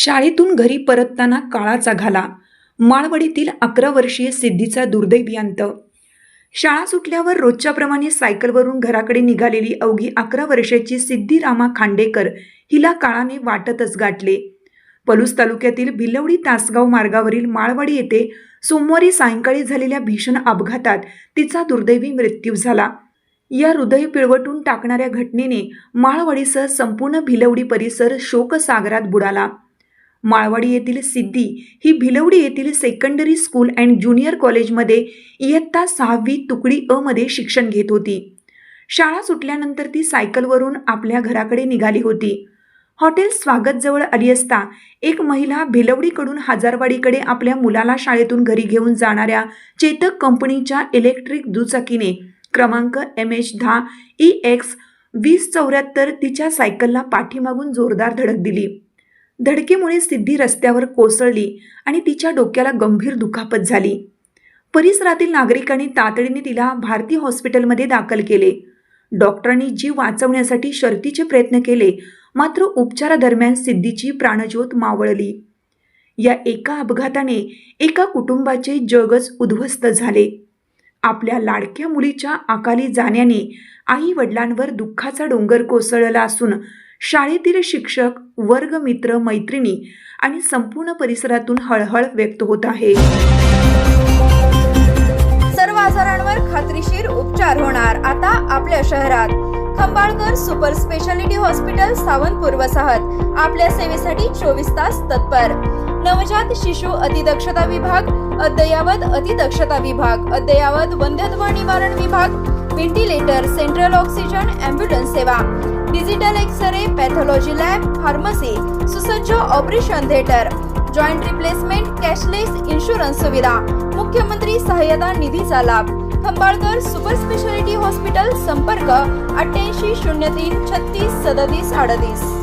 शाळेतून घरी परतताना काळाचा घाला. माळवडीतील 11 वर्षीय सिद्धीचा दुर्दैवी अंत. शाळा सुटल्यावर रोजच्याप्रमाणे सायकलवरून घराकडे निघालेली अवघी 11 वर्षाची सिद्धी रामा खांडेकर हिला काळाने वाटतच गाठले. पलूस तालुक्यातील भिलवडी तासगाव मार्गावरील माळवाडी येथे सोमवारी सायंकाळी झालेल्या भीषण अपघातात तिचा दुर्दैवी मृत्यू झाला. या हृदय पिळवटून टाकणाऱ्या घटनेने माळवाडीसह संपूर्ण भिलवडी परिसर शोकसागरात बुडाला. माळवाडी येथील सिद्धी ही भिलवडी येथील सेकंडरी स्कूल अँड ज्युनियर कॉलेजमध्ये इयत्ता 6वी तुकडी अ मध्ये शिक्षण घेत होती. शाळा सुटल्यानंतर ती सायकलवरून आपल्या घराकडे निघाली होती. हॉटेल स्वागतजवळ आली असता एक महिला भिलवडीकडून हजारवाडीकडे आपल्या मुलाला शाळेतून घरी घेऊन जाणाऱ्या चेतक कंपनीच्या इलेक्ट्रिक दुचाकीने क्रमांक MH10 EX 2074 तिच्या सायकलला पाठीमागून जोरदार धडक दिली. धडकेमुळे सिद्धी रस्त्यावर कोसळली आणि तिच्या डोक्याला गंभीर दुखापत झाली. परिसरातील नागरिकांनी तातडीने तिला भारती हॉस्पिटलमध्ये दाखल केले. डॉक्टरांनी जीव वाचवण्यासाठी शर्थीचे प्रयत्न केले, मात्र उपचारादरम्यान सिद्धीची प्राणज्योत मावळली. या एका अपघाताने एका कुटुंबाचे जगच उद्ध्वस्त झाले. आपल्या लाडक्या मुलीच्या अकाली जाण्याने आई वडिलांवर दुःखाचा डोंगर कोसळला असून शाळेतील शिक्षक, वर्गमित्र, मैत्रिणी आणि संपूर्ण परिसरातून हळहळ व्यक्त होत आहे. सर्व आजारांवर खात्रीशीर उपचार होणार आता आपल्या शहरात. Khambalkar super speciality hospital, Sawantpur वसाहत आपल्या सेवेसाठी 24 तास तत्पर. नवजात शिशु अतिदक्षता विभाग, अद्ययावत अतिदक्षता विभाग, अद्ययावत वंध्यत्व निवारण विभाग, व्हेंटिलेटर, सेंट्रल ऑक्सिजन, ॲम्ब्युलन्स सेवा, digital x-ray, pathology lab, pharmacy, सुसज्ज operation theatre, joint replacement, cashless insurance सुविधा, मुख्यमंत्री सहाय्यता निधीचा लाभ. Khambalkar super speciality hospital. संपर्क 88 03 36 37 38.